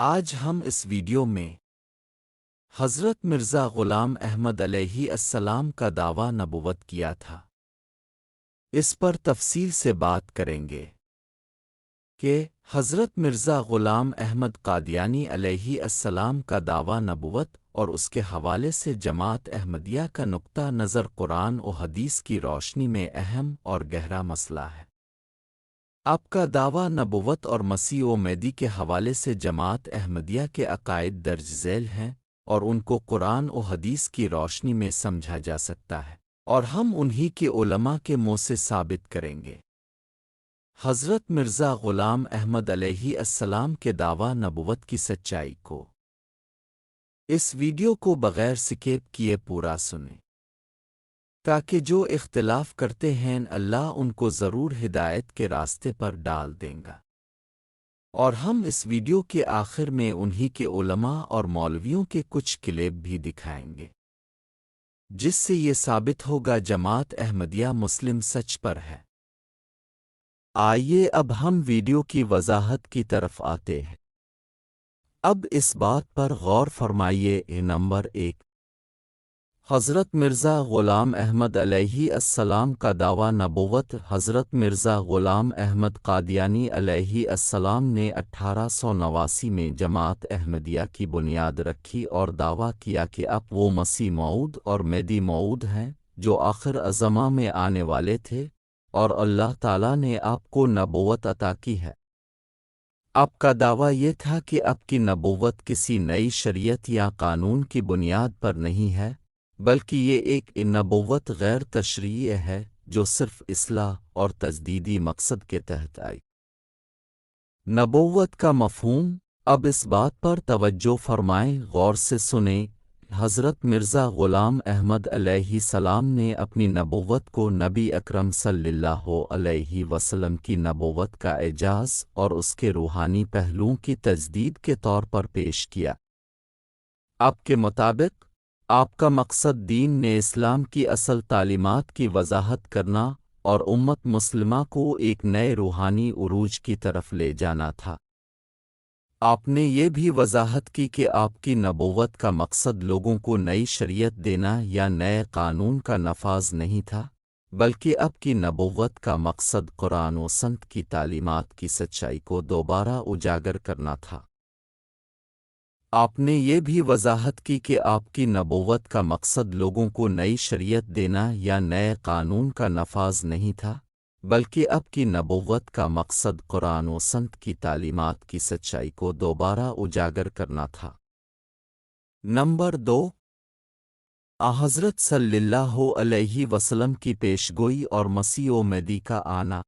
آج ہم اس ویڈیو میں حضرت مرزا غلام احمد علیہ السلام کا دعویٰ نبوت کیا تھا، اس پر تفصیل سے بات کریں گے کہ حضرت مرزا غلام احمد قادیانی علیہ السلام کا دعویٰ نبوت اور اس کے حوالے سے جماعت احمدیہ کا نقطہ نظر قرآن و حدیث کی روشنی میں اہم اور گہرا مسئلہ ہے۔ آپ کا دعویٰ نبوت اور مسیح و مہدی کے حوالے سے جماعت احمدیہ کے عقائد درج ذیل ہیں اور ان کو قرآن و حدیث کی روشنی میں سمجھا جا سکتا ہے، اور ہم انہی کے علماء کے منہ سے ثابت کریں گے۔ حضرت مرزا غلام احمد علیہ السلام کے دعویٰ نبوت کی سچائی کو اس ویڈیو کو بغیر سکیپ کیے پورا سنیں، تاکہ جو اختلاف کرتے ہیں اللہ ان کو ضرور ہدایت کے راستے پر ڈال دیں گا۔ اور ہم اس ویڈیو کے آخر میں انہی کے علماء اور مولویوں کے کچھ کلپ بھی دکھائیں گے، جس سے یہ ثابت ہوگا جماعت احمدیہ مسلم سچ پر ہے۔ آئیے اب ہم ویڈیو کی وضاحت کی طرف آتے ہیں۔ اب اس بات پر غور فرمائیے۔ نمبر 1، حضرت مرزا غلام احمد علیہ السلام کا دعویٰ نبوت۔ حضرت مرزا غلام احمد قادیانی علیہ السلام نے 1889 میں جماعت احمدیہ کی بنیاد رکھی اور دعویٰ کیا کہ اب وہ مسیح موعود اور مہدی موعود ہیں جو آخر الزماں میں آنے والے تھے، اور اللہ تعالیٰ نے آپ کو نبوت عطا کی ہے۔ آپ کا دعویٰ یہ تھا کہ آپ کی نبوت کسی نئی شریعت یا قانون کی بنیاد پر نہیں ہے، بلکہ یہ ایک نبوت غیر تشریعی ہے جو صرف اصلاح اور تجدیدی مقصد کے تحت آئی۔ نبوت کا مفہوم۔ اب اس بات پر توجہ فرمائیں، غور سے سنیں۔ حضرت مرزا غلام احمد علیہ السلام نے اپنی نبوت کو نبی اکرم صلی اللہ علیہ وسلم کی نبوت کا اعجاز اور اس کے روحانی پہلوؤں کی تجدید کے طور پر پیش کیا۔ آپ کے مطابق آپ کا مقصد دین نے اسلام کی اصل تعلیمات کی وضاحت کرنا اور امت مسلمہ کو ایک نئے روحانی عروج کی طرف لے جانا تھا۔ آپ نے یہ بھی وضاحت کی کہ آپ کی نبوت کا مقصد لوگوں کو نئی شریعت دینا یا نئے قانون کا نفاذ نہیں تھا، بلکہ آپ کی نبوت کا مقصد قرآن و سنت کی تعلیمات کی سچائی کو دوبارہ اجاگر کرنا تھا۔ آپ نے یہ بھی وضاحت کی کہ آپ کی نبوت کا مقصد لوگوں کو نئی شریعت دینا یا نئے قانون کا نفاذ نہیں تھا، بلکہ اب کی نبوت کا مقصد قرآن و سنت کی تعلیمات کی سچائی کو دوبارہ اجاگر کرنا تھا۔ نمبر 2، حضرت صلی اللہ علیہ وسلم کی پیشگوئی اور مسیح و مہدی کا آنا۔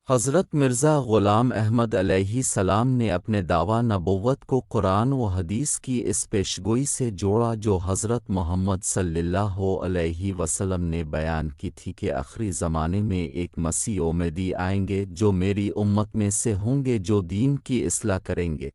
حضرت مرزا غلام احمد علیہ السلام نے اپنے دعویٰ نبوت کو قرآن و حدیث کی اس پیشگوئی سے جوڑا جو حضرت محمد صلی اللہ علیہ وسلم نے بیان کی تھی کہ آخری زمانے میں ایک مسیح و مہدی آئیں گے جو میری امت میں سے ہوں گے جو دین کی اصلاح کریں گے۔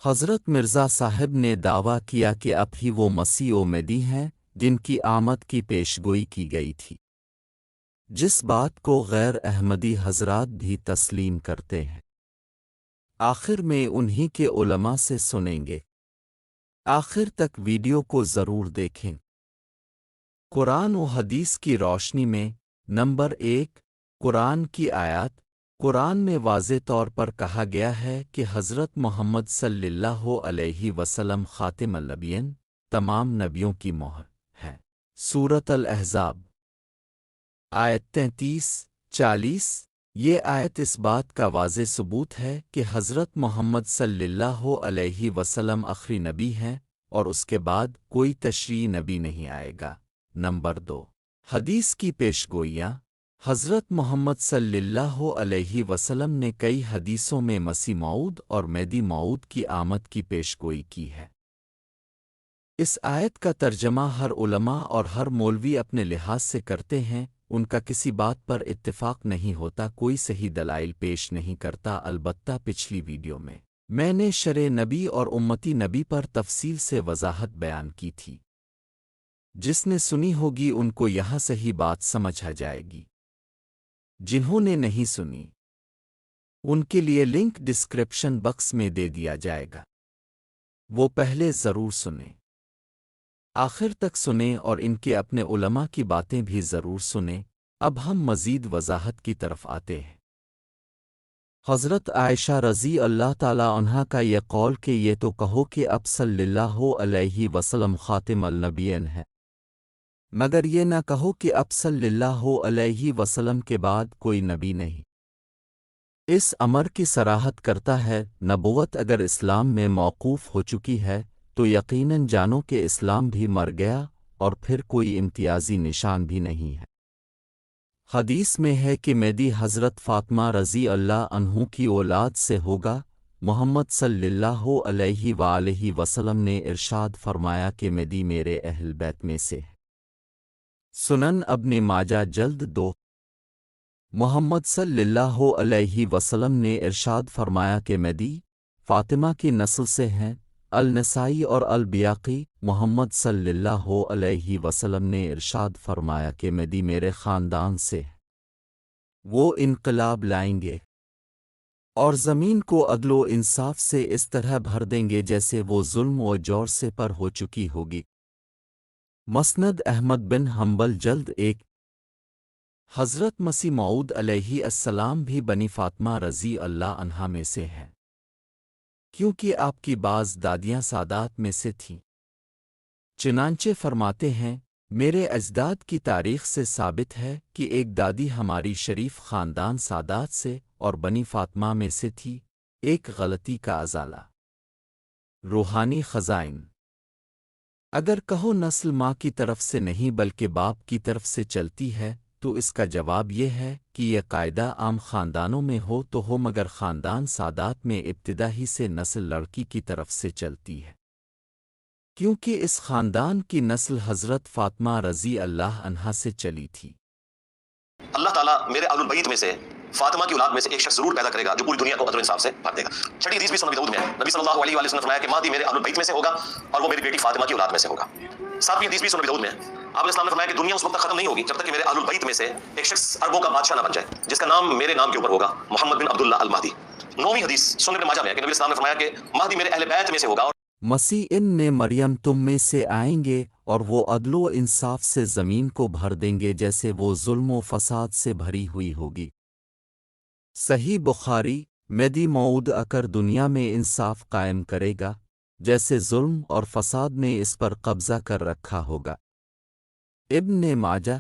حضرت مرزا صاحب نے دعویٰ کیا کہ اب ہی وہ مسیح و مہدی ہیں جن کی آمد کی پیشگوئی کی گئی تھی، جس بات کو غیر احمدی حضرات بھی تسلیم کرتے ہیں۔ آخر میں انہی کے علماء سے سنیں گے۔ آخر تک ویڈیو کو ضرور دیکھیں۔ قرآن و حدیث کی روشنی میں۔ نمبر 1، قرآن کی آیات۔ قرآن میں واضح طور پر کہا گیا ہے کہ حضرت محمد صلی اللہ علیہ وسلم خاتم النبیین، تمام نبیوں کی مہر ہے۔ سورۃ الاحزاب آیت 33-40۔ یہ آیت اس بات کا واضح ثبوت ہے کہ حضرت محمد صلی اللہ علیہ وسلم آخری نبی ہیں اور اس کے بعد کوئی تشریعی نبی نہیں آئے گا۔ نمبر 2، حدیث کی پیشگوئیاں۔ حضرت محمد صلی اللہ علیہ وسلم نے کئی حدیثوں میں مسیح موعود اور مہدی موعود کی آمد کی پیشگوئی کی ہے۔ اس آیت کا ترجمہ ہر علماء اور ہر مولوی اپنے لحاظ سے کرتے ہیں، ان کا کسی بات پر اتفاق نہیں ہوتا، کوئی صحیح دلائل پیش نہیں کرتا۔ البتہ پچھلی ویڈیو میں میں نے شرع نبی اور امتی نبی پر تفصیل سے وضاحت بیان کی تھی، جس نے سنی ہوگی ان کو یہاں صحیح بات سمجھ آ جائے گی۔ جنہوں نے نہیں سنی ان کے لیے لنک ڈسکرپشن باکس میں دے دیا جائے گا، وہ پہلے ضرور سنیں، آخر تک سنیں اور ان کے اپنے علماء کی باتیں بھی ضرور سنیں۔ اب ہم مزید وضاحت کی طرف آتے ہیں۔ حضرت عائشہ رضی اللہ تعالی عنہا کا یہ قول کہ یہ تو کہو کہ اب صلی اللہ علیہ وسلم خاتم النبیین ہے، مگر یہ نہ کہو کہ اب صلی اللہ علیہ وسلم کے بعد کوئی نبی نہیں، اس امر کی صراحت کرتا ہے۔ نبوت اگر اسلام میں موقوف ہو چکی ہے تو یقیناً جانو کہ اسلام بھی مر گیا اور پھر کوئی امتیازی نشان بھی نہیں ہے۔ حدیث میں ہے کہ مہدی حضرت فاطمہ رضی اللہ عنہ کی اولاد سے ہوگا۔ محمد صلی اللہ علیہ وآلہ وسلم نے ارشاد فرمایا کہ مہدی میرے اہل بیت میں سے ہے۔ سنن ابن ماجہ جلد 2۔ محمد صلی اللہ علیہ وسلم نے ارشاد فرمایا کہ مہدی فاطمہ کی نسل سے ہیں۔ النسائی اور البیاقی۔ محمد صلی اللہ علیہ وسلم نے ارشاد فرمایا کہ مہدی میرے خاندان سے ہے، وہ انقلاب لائیں گے اور زمین کو عدل و انصاف سے اس طرح بھر دیں گے جیسے وہ ظلم و جور سے پر ہو چکی ہوگی۔ مسند احمد بن حنبل جلد 1۔ حضرت مسیح موعود علیہ السلام بھی بنی فاطمہ رضی اللہ عنہا میں سے ہیں، کیونکہ آپ کی بعض دادیاں سادات میں سے تھیں۔ چنانچہ فرماتے ہیں میرے اجداد کی تاریخ سے ثابت ہے کہ ایک دادی ہماری شریف خاندان سادات سے اور بنی فاطمہ میں سے تھی۔ ایک غلطی کا ازالہ۔ روحانی خزائن۔ اگر کہو نسل ماں کی طرف سے نہیں بلکہ باپ کی طرف سے چلتی ہے تو اس کا جواب یہ ہے کہ یہ قاعدہ عام خاندانوں میں ہو تو ہو، مگر خاندان سادات میں ابتدا ہی سے نسل لڑکی کی طرف سے چلتی ہے، کیونکہ اس خاندان کی نسل حضرت فاطمہ رضی اللہ عنہا سے چلی تھی۔ اللہ تعالیٰ میرے اہل البیت میں سے فاطمہ کی اولاد میں سے ایک شخص ضرور پیدا کرے گا جو پوری دنیا کو عدل و انصاف سے بھر دے گا۔ چھٹی حدیث بھی سنن ابی داؤد میں ہے، نبی صلی اللہ علیہ وآلہ وسلم نے فرمایا کہ مہدی میرے اہل البیت میں سے ہوگا اور وہ میری بیٹی فاطمہ کی اولاد میں سے ہوگا۔ ساتویں حدیث بھی سنن ابی داؤد میں ہے، آپ نے اسلام نے فرمایا کہ دنیا اس وقت تک ختم نہیں ہوگی جب تک کہ میرے اہل البیت میں سے ایک شخص عربوں کا بادشاہ نہ بن جائے جس کا نام میرے نام کے اوپر ہوگا، محمد بن عبداللہ المہدی۔ نویں حدیث سنن ابن ماجہ میں ہے کہ نبی اسلام نے فرمایا کہ مہدی میرے اہل بیت میں سے ہوگا اور مسیح ان نے مریم تم میں سے آئیں گے اور وہ عدل و انصاف سے زمین کو بھر دیں گے جیسے وہ ظلم و فساد سے بھری ہوئی ہوگی۔ صحیح بخاری۔ مہدی موعود اکر دنیا میں انصاف قائم کرے گا جیسے ظلم اور فساد نے اس پر قبضہ کر رکھا ہوگا۔ ابن ماجہ۔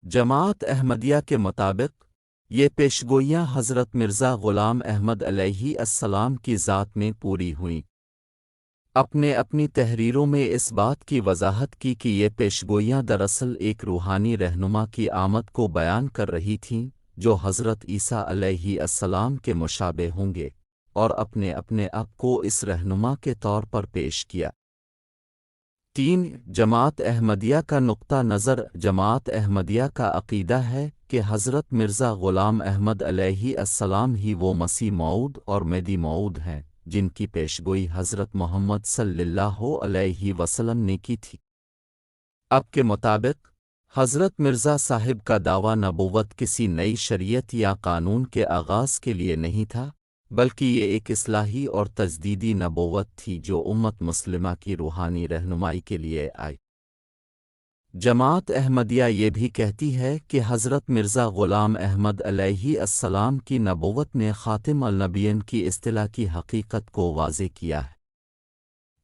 جماعت احمدیہ کے مطابق یہ پیشگوئیاں حضرت مرزا غلام احمد علیہ السلام کی ذات میں پوری ہوئیں۔ اپنی تحریروں میں اس بات کی وضاحت کی کہ یہ پیشگوئیاں دراصل ایک روحانی رہنما کی آمد کو بیان کر رہی تھیں جو حضرت عیسیٰ علیہ السلام کے مشابہ ہوں گے، اور اپنے آپ کو اس رہنما کے طور پر پیش کیا۔ 3۔ جماعت احمدیہ کا نقطہ نظر۔ جماعت احمدیہ کا عقیدہ ہے کہ حضرت مرزا غلام احمد علیہ السلام ہی وہ مسیح موعود اور مہدی موعود ہیں جن کی پیشگوئی حضرت محمد صلی اللہ علیہ وسلم نے کی تھی۔ اب کے مطابق حضرت مرزا صاحب کا دعویٰ نبوت کسی نئی شریعت یا قانون کے آغاز کے لیے نہیں تھا، بلکہ یہ ایک اصلاحی اور تجدیدی نبوت تھی جو امت مسلمہ کی روحانی رہنمائی کے لیے آئی۔ جماعت احمدیہ یہ بھی کہتی ہے کہ حضرت مرزا غلام احمد علیہ السلام کی نبوت نے خاتم النبیین کی اصطلاح کی حقیقت کو واضح کیا ہے۔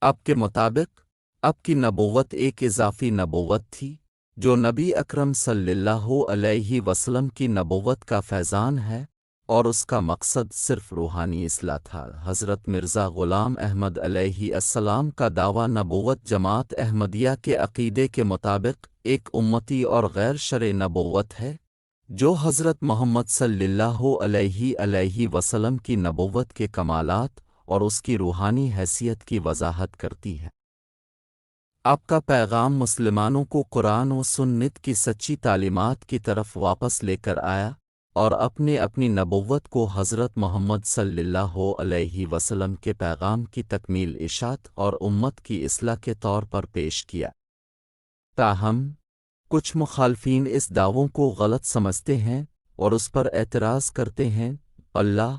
اب کے مطابق اب کی نبوت ایک اضافی نبوت تھی جو نبی اکرم صلی اللہ علیہ وسلم کی نبوت کا فیضان ہے، اور اس کا مقصد صرف روحانی اصلاح تھا۔ حضرت مرزا غلام احمد علیہ السلام کا دعویٰ نبوت جماعت احمدیہ کے عقیدے کے مطابق ایک امتی اور غیر شرعی نبوت ہے جو حضرت محمد صلی اللہ علیہ وسلم کی نبوت کے کمالات اور اس کی روحانی حیثیت کی وضاحت کرتی ہے۔ آپ کا پیغام مسلمانوں کو قرآن و سنت کی سچی تعلیمات کی طرف واپس لے کر آیا اور اپنی نبوت کو حضرت محمد صلی اللہ علیہ وسلم کے پیغام کی تکمیل اشاعت اور امت کی اصلاح کے طور پر پیش کیا۔ تاہم کچھ مخالفین اس دعووں کو غلط سمجھتے ہیں اور اس پر اعتراض کرتے ہیں اللہ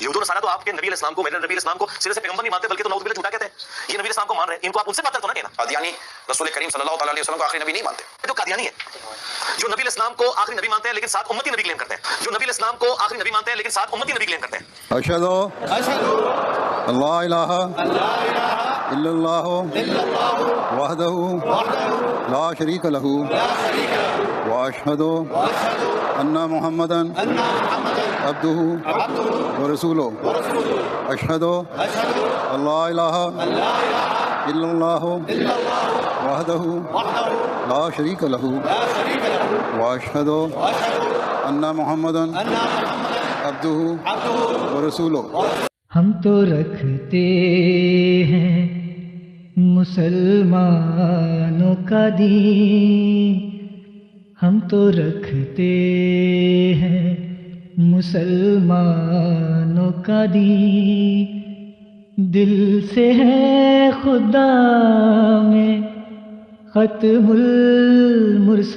یہود و نصارہ تو آپ کے نبی علیہ السلام کو، میرے نبی علیہ السلام کو سرے سے پیغمبر نہیں مانتے، بلکہ تو نعوذ باللہ جھوٹا کہتے ہیں. یہ نبی علیہ السلام کو مان رہے ہیں، ان کو آپ ان سے بدتر تو نہ کہنا. قادیانی رسول کریم صلی اللہ تعالیٰ علیہ وسلم کو آخری نبی نہیں مانتے. جو قادیانی ہے، جو نبی علیہ السلام کو آخری نبی مانتے ہیں لیکن ساتھ امتی نبی کلیم کرتے ہیں، جو نبی علیہ السلام کو آخری نبی مانتے ہیں لیکن ساتھ امتی نبی کلیم کرتے ہیں. اشہد اللہ الہ الا اللہ وحدہ لا شریک لہ واشہد ان محمدا عبدہ ورسولہ. اشہد اللہ الہ الا اللہ وحدہ لا شریک لہ واشہد ان محمدا عبدہ ورسولہ. ہم تو رکھتے ہیں مسلمانوں کا دین، ہم تو رکھتے ہیں مسلمانوں کا دین، دل سے ہے خدا میں ختم المرسلین.